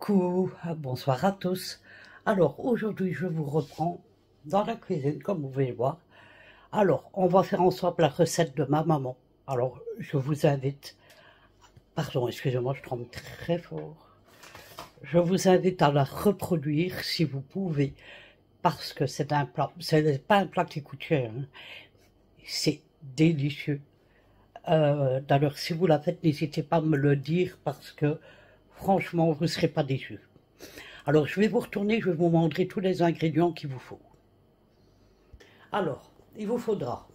Coucou, bonsoir à tous. Alors aujourd'hui je vous reprends dans la cuisine comme vous pouvez le voir. Alors on va faire ensemble la recette de ma maman. Alors je vous invite, pardon excusez-moi je tremble très fort. Je vous invite à la reproduire si vous pouvez parce que c'est un plat, c'est pas un plat qui coûte cher, hein. C'est délicieux. D'ailleurs si vous la faites n'hésitez pas à me le dire parce que franchement vous ne serez pas déçus. Alors, je vais vous retourner, je vais vous montrer tous les ingrédients qu'il vous faut. Alors, il vous faudra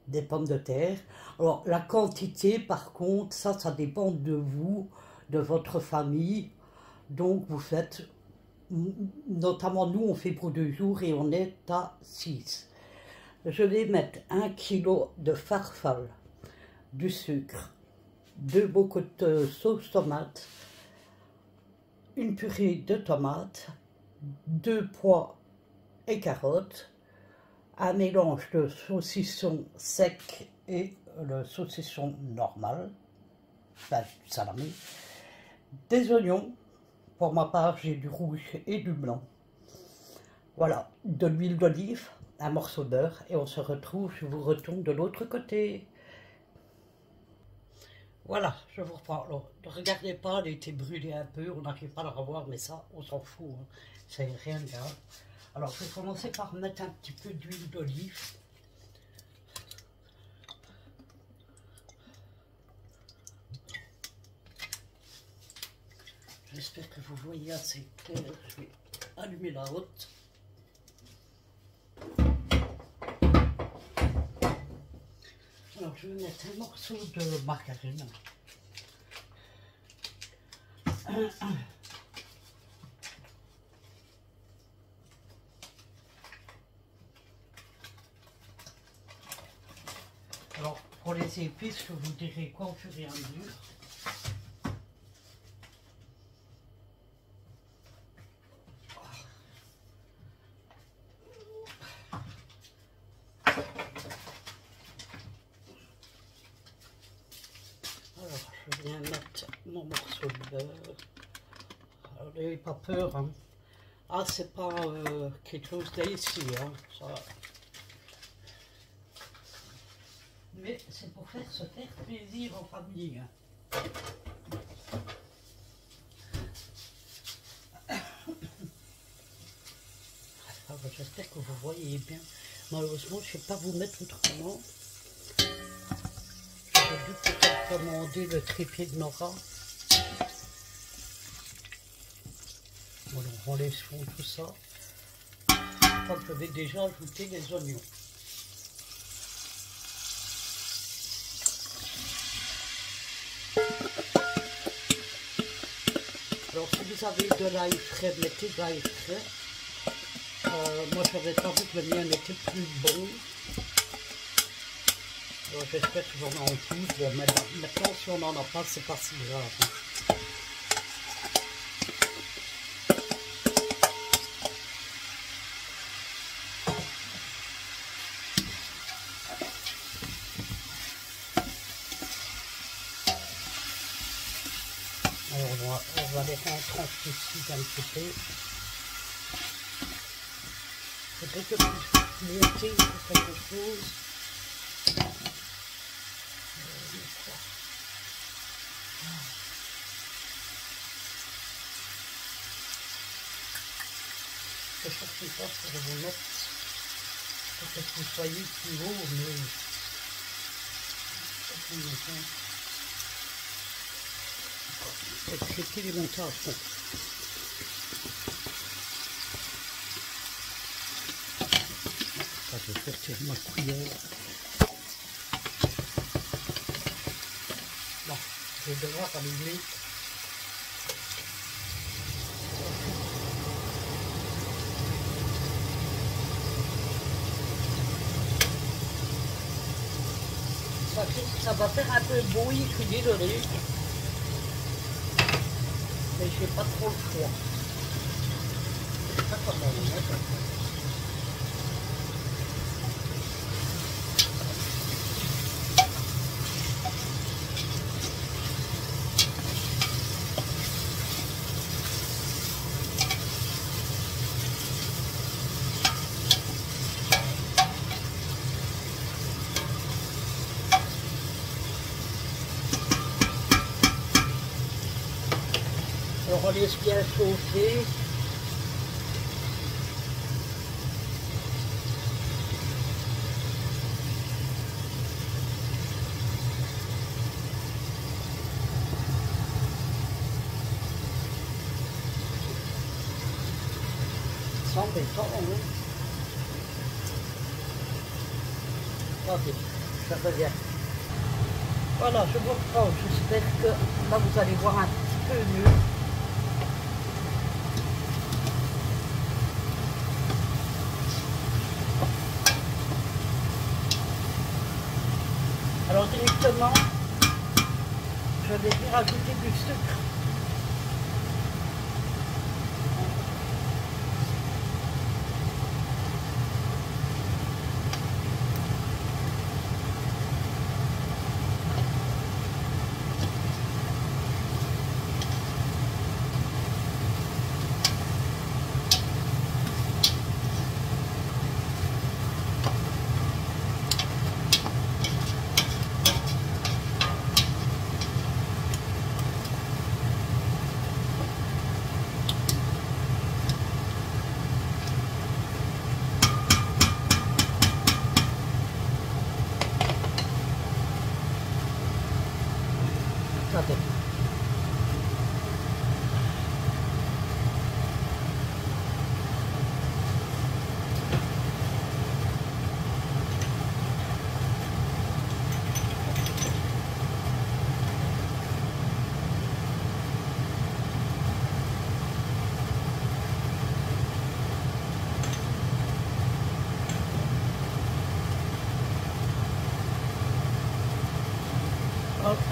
des pommes de terre. Alors, la quantité, par contre, ça dépend de vous, de votre famille. Donc, vous faites, notamment nous, on fait pour 2 jours et on est à 6. Je vais mettre 1 kg de farfalle, du sucre, 2 bocaux de sauce tomate, une purée de tomates, 2 pois et carottes, un mélange de saucisson sec et le saucisson normal, enfin salamé, des oignons, pour ma part j'ai du rouge et du blanc, voilà, de l'huile d'olive, un morceau de beurre et on se retrouve, je vous retourne de l'autre côté. Voilà, je vous reprends. Alors, ne regardez pas, elle a été brûlée un peu, on n'arrive pas à la revoir, mais ça, on s'en fout, hein. C'est rien de grave. Alors, je vais commencer par mettre un petit peu d'huile d'olive. J'espère que vous voyez assez clair. Je vais allumer la haute. Alors, je vais mettre un morceau de margarine. Alors, pour les épices, je vous dirai quoi au fur et à mesure. Alors, je viens mettre mon morceau de beurre. Alors, n'ayez pas peur, hein. Ah, c'est pas quelque chose d'ici, hein, ça. Mais c'est pour se faire plaisir en famille, hein. Ah, j'espère que vous voyez bien. Malheureusement, je ne sais pas vous mettre autrement. J'ai dû peut-être commander le trépied de Nora. Voilà, on laisse fondre tout ça. Je crois que je vais déjà ajouter les oignons. Alors si vous avez de l'ail frais, mettez de l'ail frais. Moi j'avais pas vu que le mien était plus bon. Alors j'espère que j'en ai en plus. Bon, maintenant si on n'en a pas, c'est pas si grave, hein. Alors on va les rentrer ici un petit peu. Peut-être que je peux monter quelque chose. Je ne cherche pas pour vous mettre, pour que vous soyez plus haut, mais c'est traiter les montages. Je vais sortir ma cuillère. Bon, je vais devoir allumer. Ça va faire un peu de bruit, je suis désolé. Mais j'ai pas trop le choix. Je sais pas comment le mettre. On laisse bien chauffer. C'est embêtant, hein. Attendez, ça revient. Voilà, je vous reprends. J'espère que là vous allez voir un petit peu mieux. Alors directement, je vais y rajouter du sucre. Attendez.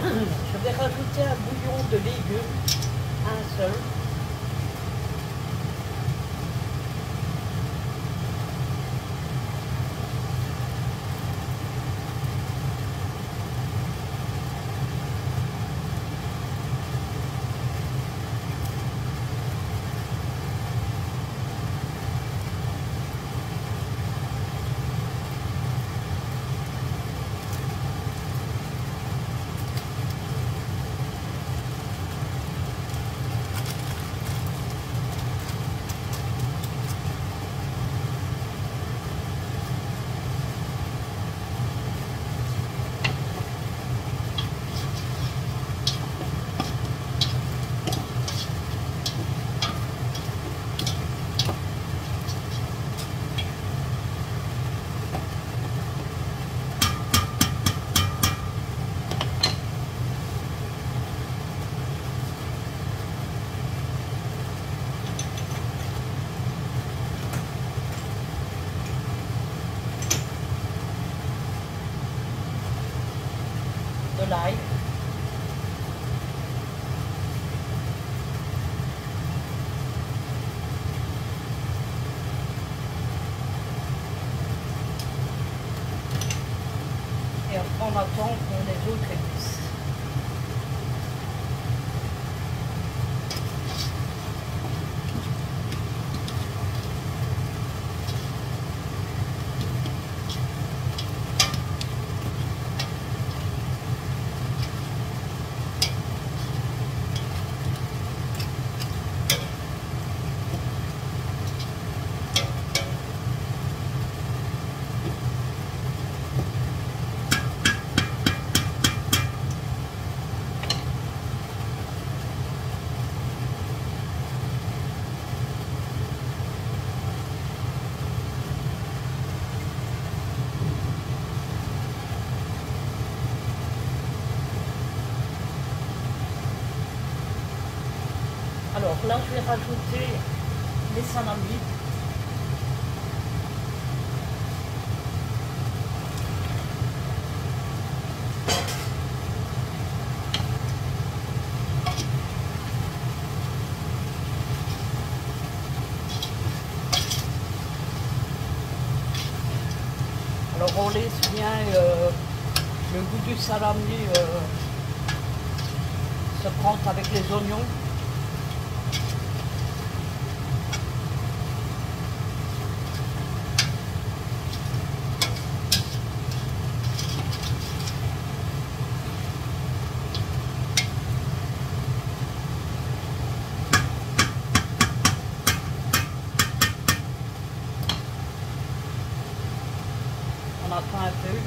Je vais rajouter un bouillon de légumes, un seul. De l'ail. Et après on attend pour les autres épices. Alors là, je vais rajouter les salamis. Alors on laisse bien le goût du salami se prendre avec les oignons. attend un peu.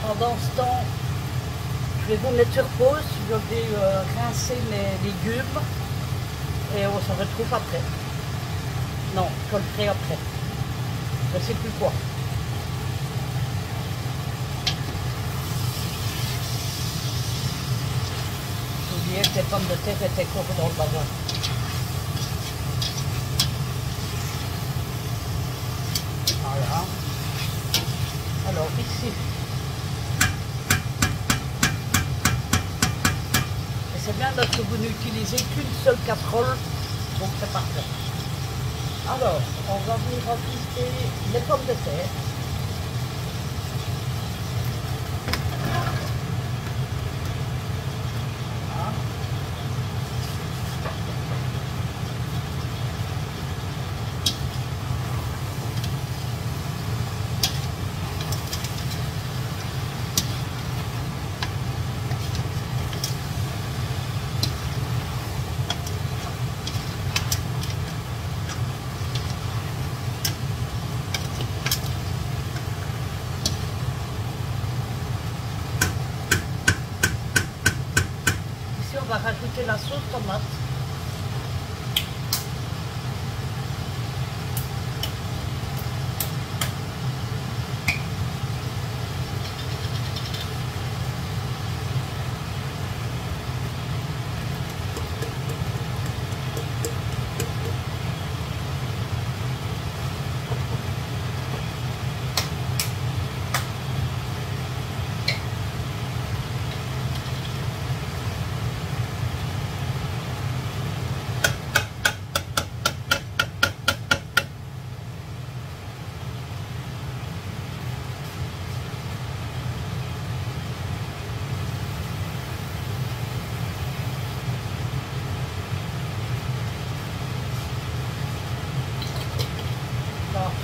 Pendant ce temps, je vais vous mettre sur pause, je vais rincer mes légumes et on se retrouve après. Non, je le ferai après. Je ne sais plus quoi. J'ai oublié que les pommes de terre étaient encore dans le bazar. Voilà. Alors ici. C'est bien parce que vous n'utilisez qu'une seule casserole, donc c'est parfait. Alors, on va venir rajouter les pommes de terre. Voilà. On va rajouter la sauce tomate.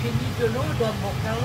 J'ai mis de l'eau dans mon bocal.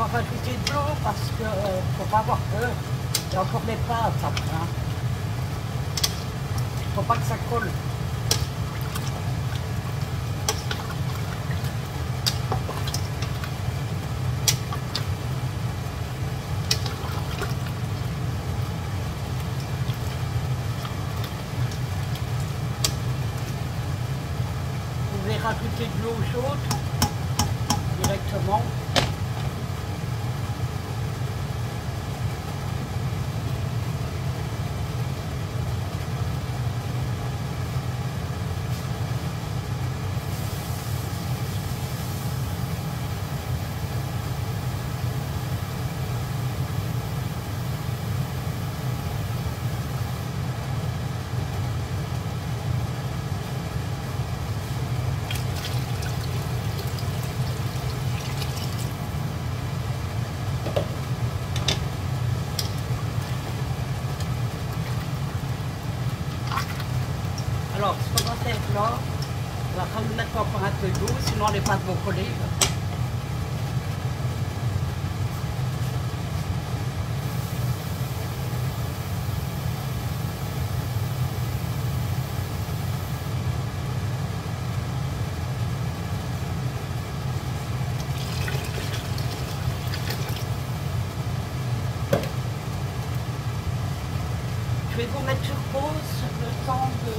pas rajouter de l'eau parce que faut pas avoir peur. Il y a encore les pâtes après. Hein. Faut pas que ça colle. Vous pouvez rajouter de l'eau chaude directement. Alors, ce qu'on va faire là, on va remettre encore un peu d'eau, sinon les pâtes vont coller. Je vais vous mettre sur pause le temps de...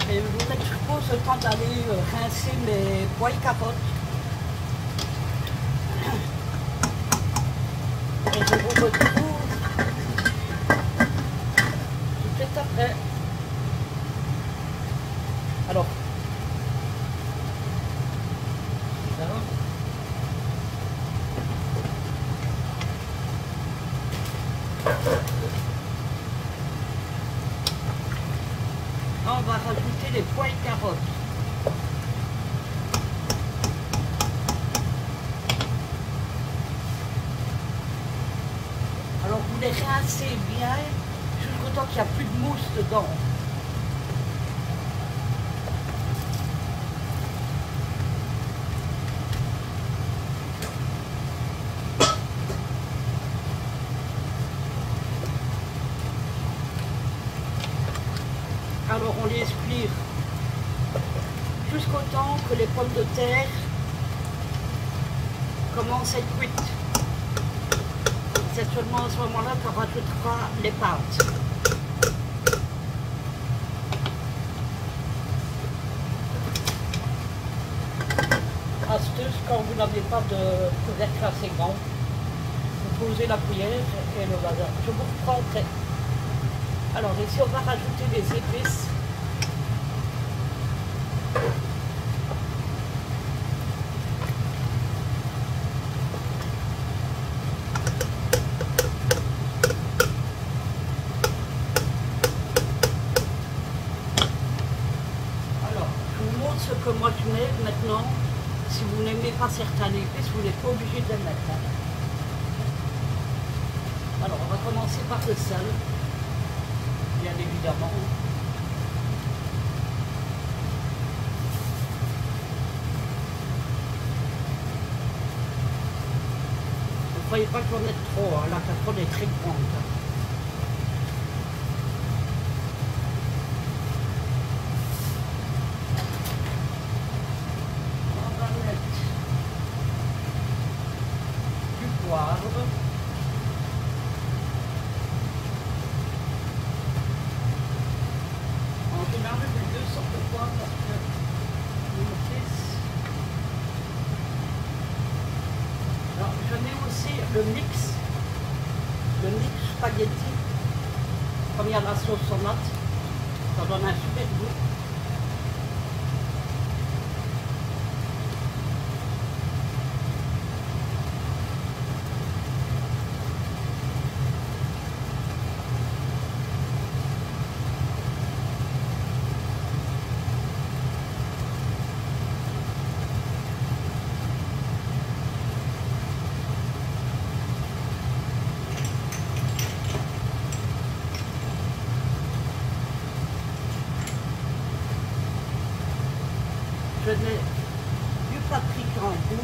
Je vais vous mettre sur pause le temps d'aller rincer mes pois et carottes. Et je vous retrouve tout de suite après. Alors, là. Là, on va rajouter les pois et carottes. Alors vous les rincez bien jusqu'au temps qu'il n'y a plus de mousse dedans. Alors on les expire jusqu'au temps que les pommes de terre commencent à être cuites. C'est seulement à ce moment-là qu'on rajoutera les pâtes. Astuce, quand vous n'avez pas de couvercle assez grand, vous posez la cuillère et le bazar. Je vous reprends après. Alors ici on va rajouter des épices. Ce que moi je mets maintenant, si vous n'aimez pas certaines épices, vous n'êtes pas obligé de les mettre. Hein. Alors on va commencer par le sel, bien évidemment. Ne croyez pas que j'en mette trop, hein. La casserole est très grande. Hein. En général, je mets 2 sortes de poivre parce que mon fils. Alors, je mets aussi le mix spaghetti, comme il y a la sauce tomate, ça donne un super goût. Je mets du paprika en poudre.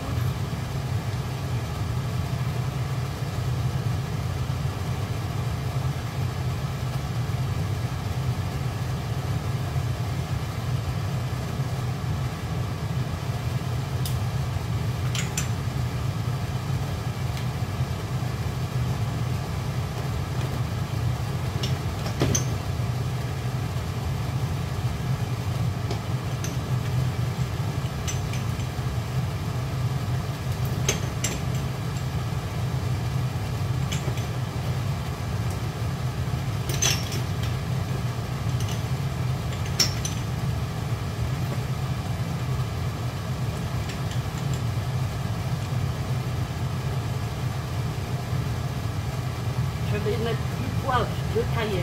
Je vais mettre du poivre de Cayenne.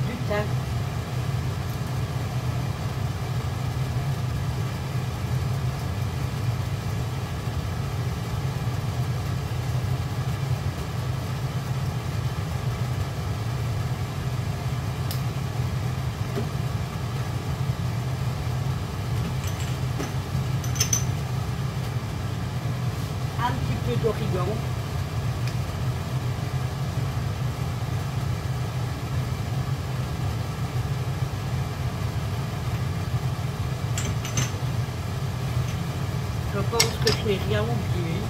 Du thym. Un petit peu d'origan. Je pense que je n'ai rien oublié.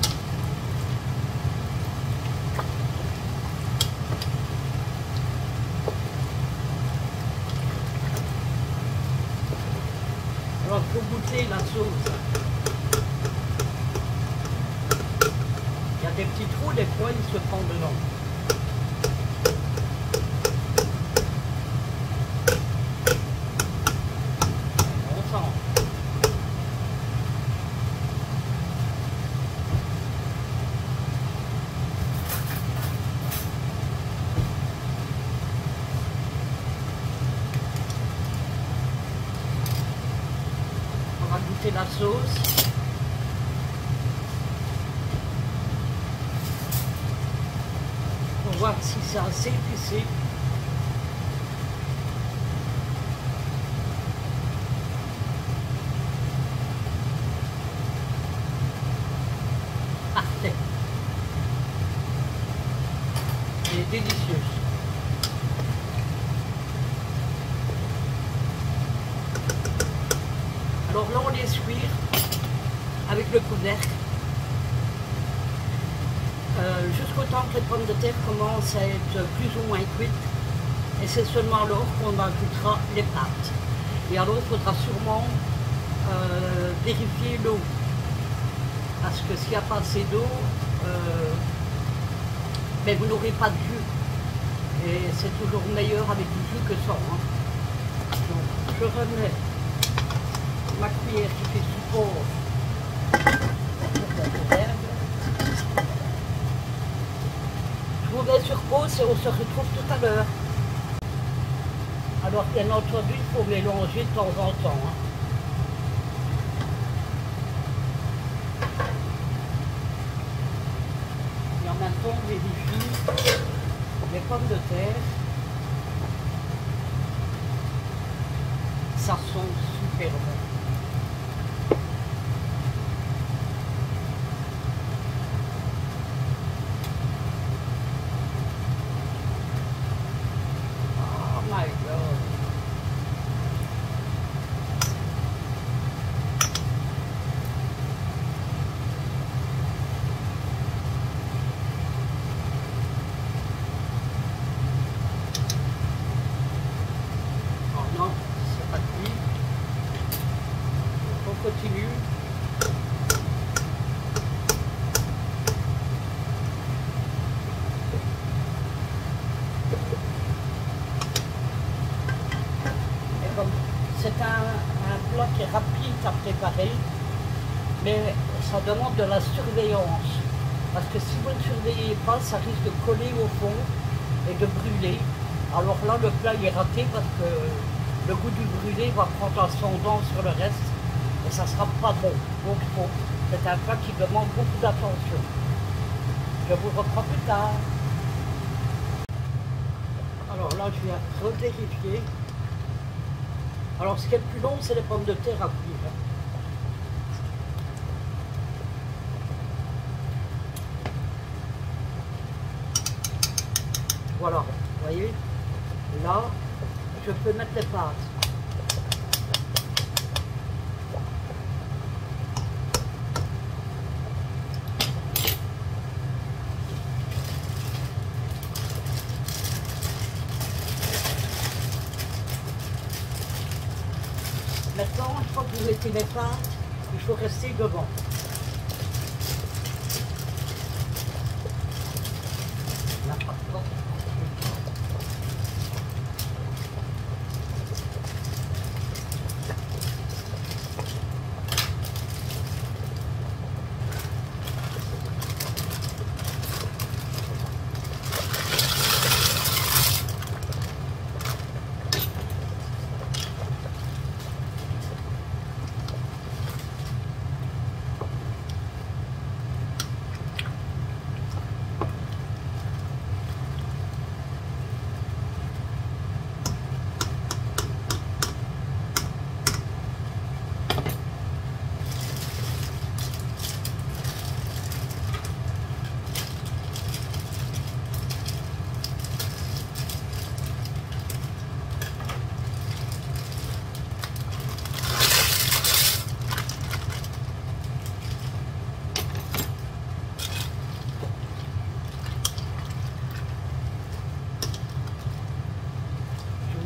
Alors, il faut goûter la sauce. Il y a des petits trous, des fois il se prend dedans. On sent. On va goûter la sauce. Pour voir si c'est assez épicé. Parfait. Elle est délicieuse. Alors là, on laisse cuire avec le couvercle. Jusqu'au temps que les pommes de terre commencent à être plus ou moins cuites. Et c'est seulement alors qu'on ajoutera les pâtes. Et alors il faudra sûrement vérifier l'eau. Parce que s'il n'y a pas assez d'eau, mais vous n'aurez pas de jus. Et c'est toujours meilleur avec du jus que sans. Hein. Donc je remets ma cuillère qui fait support sur la couvercle. Je vous mets sur pause et on se retrouve tout à l'heure. Alors bien entendu, il faut mélanger de temps en temps. Hein. Et en même temps, on vérifie les pommes de terre. Ça sent super bon. Continue. Et comme c'est un plat qui est rapide à préparer, mais ça demande de la surveillance. Parce que si vous ne surveillez pas, ça risque de coller au fond et de brûler. Alors là, le plat il est raté parce que le goût du brûlé va prendre ascendant sur le reste et ça sera pas bon. Donc c'est un plat qui demande beaucoup d'attention. Je vous reprends plus tard. Alors là, je viens revérifier. Alors ce qui est le plus long, c'est les pommes de terre à cuire. Voilà, vous voyez, là, je peux mettre les pâtes. Maintenant, une fois que vous mettez les pâtes, il faut rester devant. Là, par contre,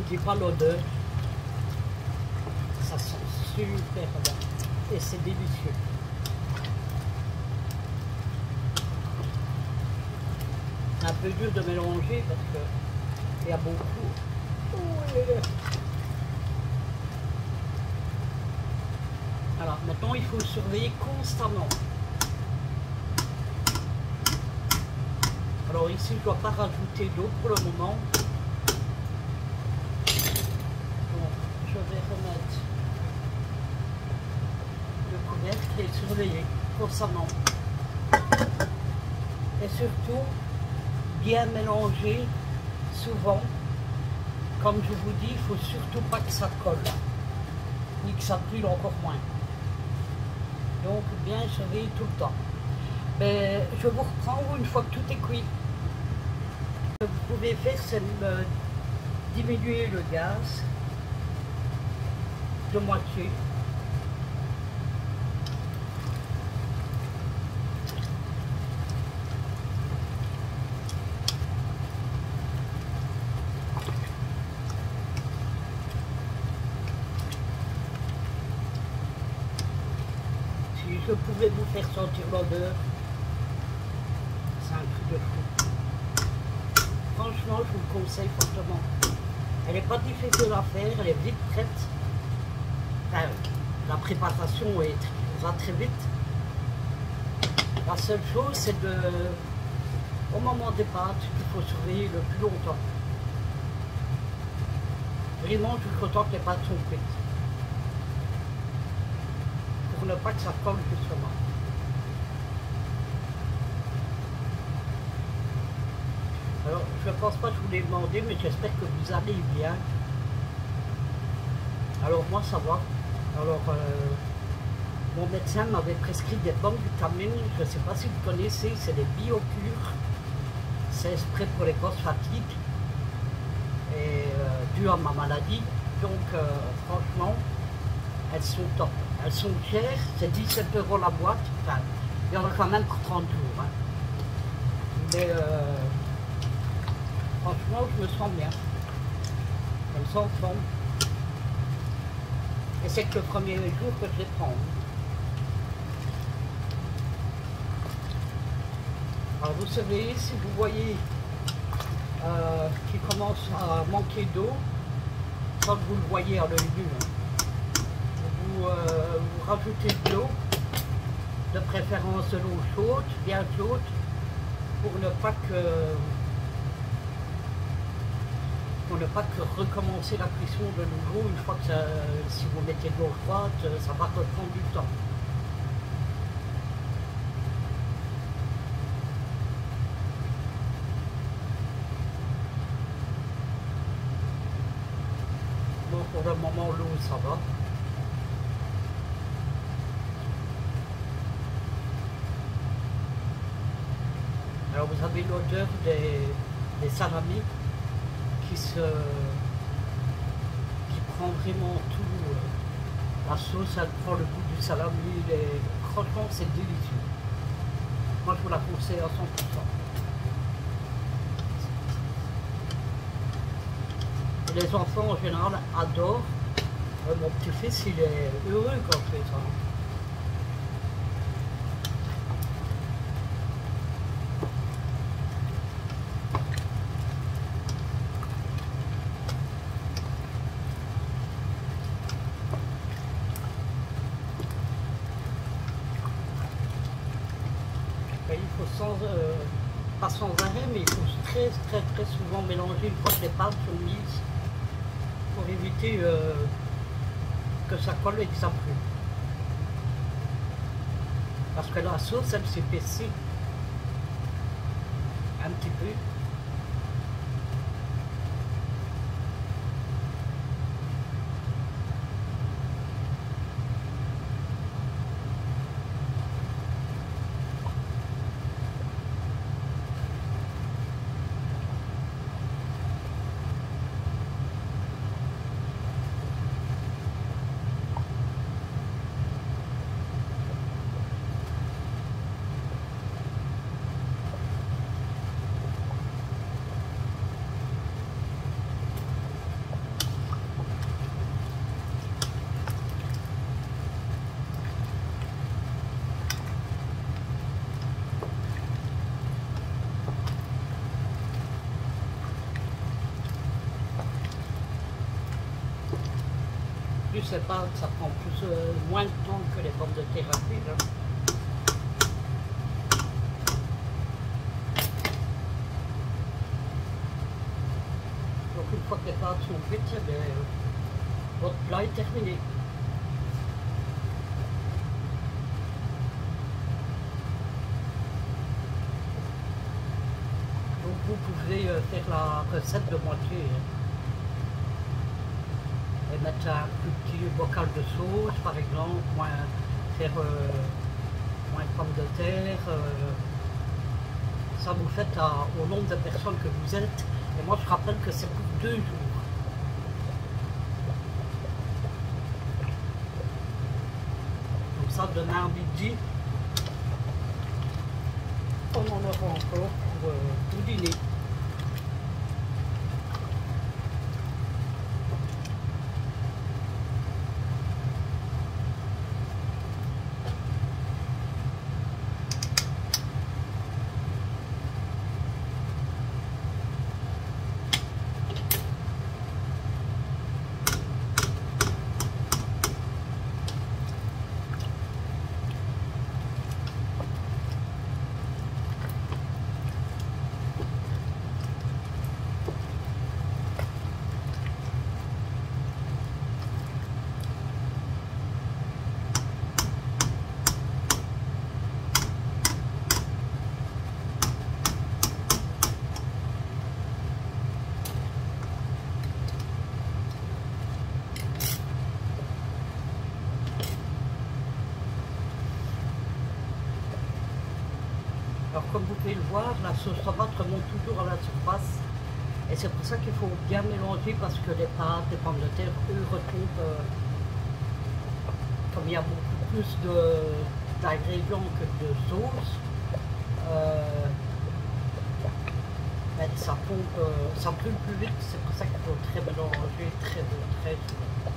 je ne dis pas l'odeur, ça sent super bon et c'est délicieux. C'est un peu dur de mélanger parce qu'il y a beaucoup. Alors maintenant il faut surveiller constamment. Alors ici je ne dois pas rajouter d'eau pour le moment. Je vais remettre le couvercle et surveiller constamment. Et surtout, bien mélanger souvent. Comme je vous dis, il ne faut surtout pas que ça colle, ni que ça brûle encore moins. Donc, bien surveiller tout le temps. Mais je vous reprends une fois que tout est cuit. Ce que vous pouvez faire, c'est diminuer le gaz de moitié. Si je pouvais vous faire sentir l'odeur, c'est un truc de fou. Franchement, je vous le conseille fortement. Elle n'est pas difficile à faire, elle est vite prête. Enfin, la préparation va très vite. La seule chose, c'est au moment des pâtes, il faut surveiller le plus longtemps. Vraiment jusqu'au temps que les pâtes sont cuites. Pour ne pas que ça colle justement. Alors, je ne pense pas que je vous l'ai demandé, mais j'espère que vous allez bien. Alors moi, ça va. Alors, mon médecin m'avait prescrit des bonnes vitamines. Je ne sais pas si vous connaissez, c'est des BioPure. C'est spray pour les grosses fatigues. Et dû à ma maladie. Donc, franchement, elles sont top. Elles sont chères, c'est 17 € la boîte. Enfin, il y en a quand même pour 30 jours. Hein. Mais franchement, je me sens bien. Je me sens en forme. Et c'est que le premier jour que je les prends. Alors vous savez, si vous voyez qu'il commence à manquer d'eau, quand vous le voyez à l'œil nu, vous rajoutez de l'eau, de préférence de l'eau chaude, bien chaude, pour ne pas que pour ne pas que recommencer la cuisson de nouveau une fois que ça, si vous mettez de l'eau froide, ça va reprendre du temps. Bon, pour le moment, l'eau, ça va. Alors vous avez l'odeur des salamis qui prend vraiment tout. La sauce, elle prend le goût du salami. Franchement, c'est délicieux. Moi, je vous la conseille à 100%. Et les enfants, en général, adorent. Mon petit-fils, il est heureux quand je fais ça. Il faut pas sans arrêt, mais il faut très souvent mélanger une fois que les pâtes sont mises pour éviter que ça colle et que ça brûle. Parce que la sauce, elle s'épaissit un petit peu. Je sais pas, ça prend moins de temps que les pommes de terre à cuire. Donc une fois que les pâtes sont cuites, votre plat est terminé. Donc vous pouvez faire la recette de moitié. Et mettre un plus petit bocal de sauce, par exemple, faire moins de pommes de terre. Ça vous faites au nombre de personnes que vous êtes. Et moi, je rappelle que c'est pour 2 jours. Donc ça, demain à midi, on en aura encore pour dîner. Alors comme vous pouvez le voir, la sauce tomate remonte toujours à la surface. Et c'est pour ça qu'il faut bien mélanger parce que les pâtes, les pommes de terre, eux retombent, comme il y a beaucoup plus d'ingrédients que de sauce, ça pompe, ça brûle plus vite. C'est pour ça qu'il faut très mélanger, très souvent.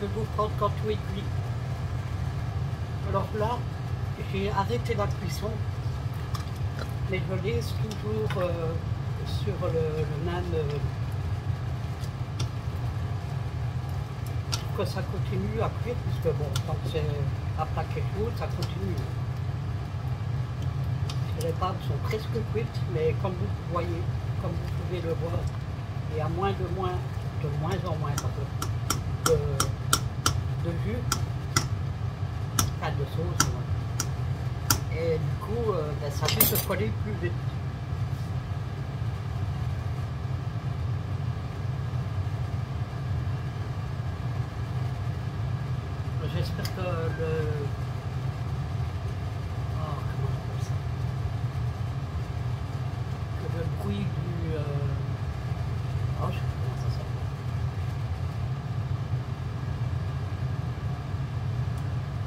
je vais vous prendre quand tout est cuit. Alors là, j'ai arrêté la cuisson, mais je laisse toujours sur le même... que ça continue à cuire, puisque bon, quand c'est à plat quelque chose, ça continue. Les pâtes sont presque cuites, mais comme vous voyez, comme vous pouvez le voir, il y a de moins en moins de jus, pas de sauce. Ouais. Et du coup, ben, ça fait se coller plus vite. J'espère que le... Oh, comment on appelle ça? Que le bruit du... Oh, je sais pas comment ça s'appelle.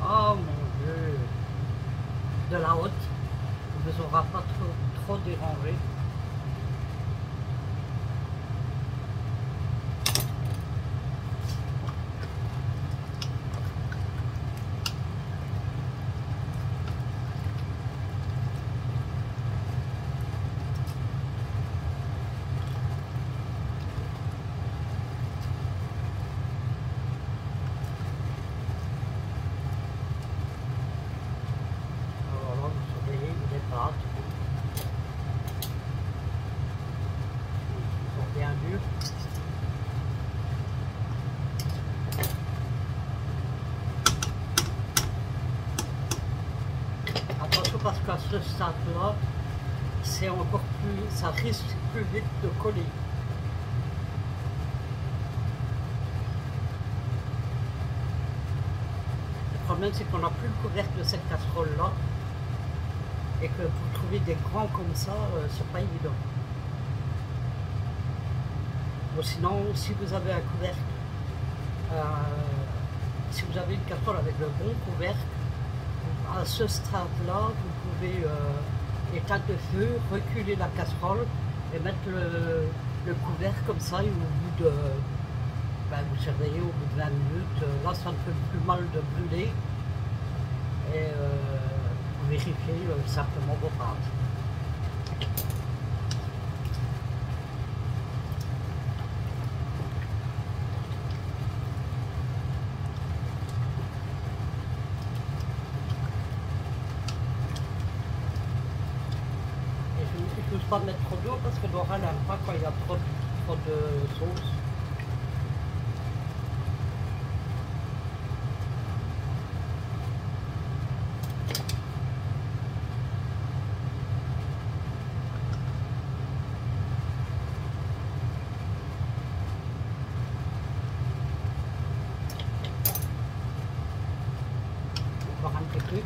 Oh mon Dieu! De la haute, ne vous aura pas trop dérangé. Attention parce qu'à ce stade-là, c'est encore plus, ça risque plus vite de coller. Le problème c'est qu'on n'a plus le couvercle de cette casserole-là et que pour trouver des grands comme ça, c'est pas évident. Bon, sinon, si vous avez un couvercle, si vous avez une casserole avec le bon couvercle, à ce stade-là, vous pouvez éteindre le feu, reculer la casserole et mettre le couvercle comme ça et au bout de... Ben, vous surveillez au bout de 20 minutes, là ça ne fait plus mal de brûler et vous vérifiez simplement vos pâtes. Je n'ose pas mettre trop d'eau parce que Laura n'aime pas quand il y a trop de sauce. On va voir un petit peu.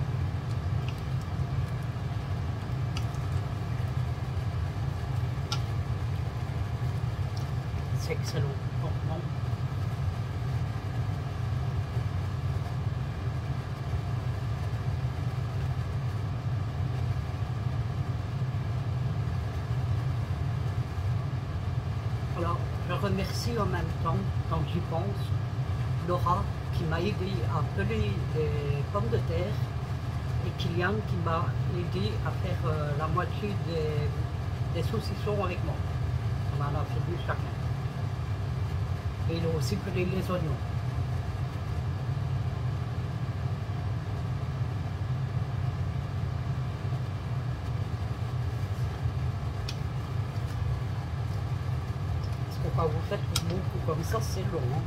C'est excellent. Bon, non. Alors, je remercie en même temps, quand j'y pense, Laura qui m'a aidé à peler des pommes de terre et Kylian qui m'a aidé à faire la moitié des saucissons avec moi. On en a fait deux chacun. Et il a aussi pelé les oignons. Parce que quand vous faites beaucoup comme ça, c'est long. Hein.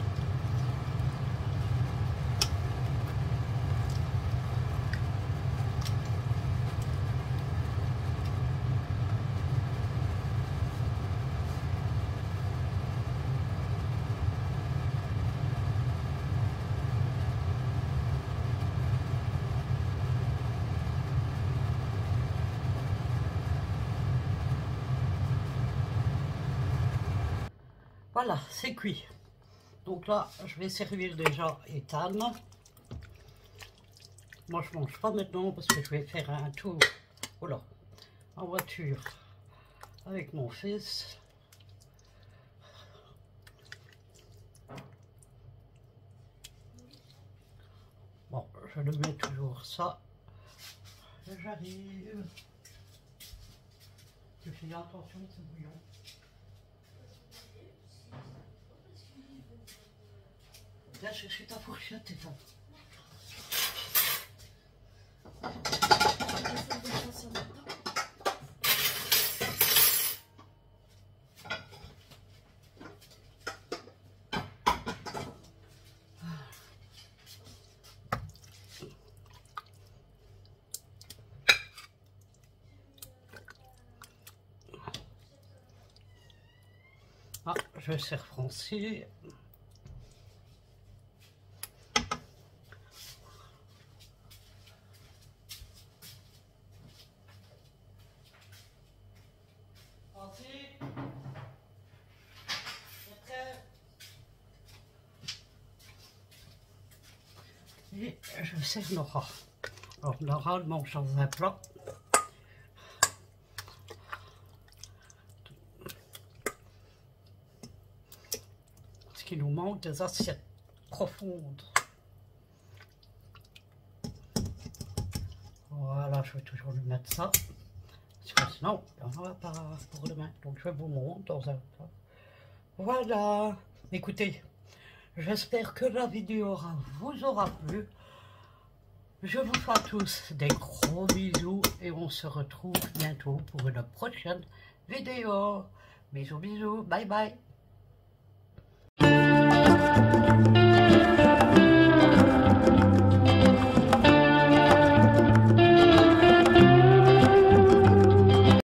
Voilà, c'est cuit. Donc là, je vais servir déjà Ethan. Moi, je mange pas maintenant parce que je vais faire un tour voilà, en voiture avec mon fils. je le mets toujours ça. J'arrive. Tu fais attention, c'est bouillant. Viens chercher ta fourchette et tout. Ah, je vais serre français. Et je sers Nora. Alors Nora mange dans un plat. Parce qu'il nous manque des assiettes profondes. Voilà, je vais toujours lui mettre ça. Parce que sinon, on n'en aura pas pour demain. Donc je vous montre dans un plat. Voilà. Écoutez, j'espère que la vidéo vous aura plu. Je vous fais à tous des gros bisous et on se retrouve bientôt pour une prochaine vidéo. Bisous, bisous, bye bye.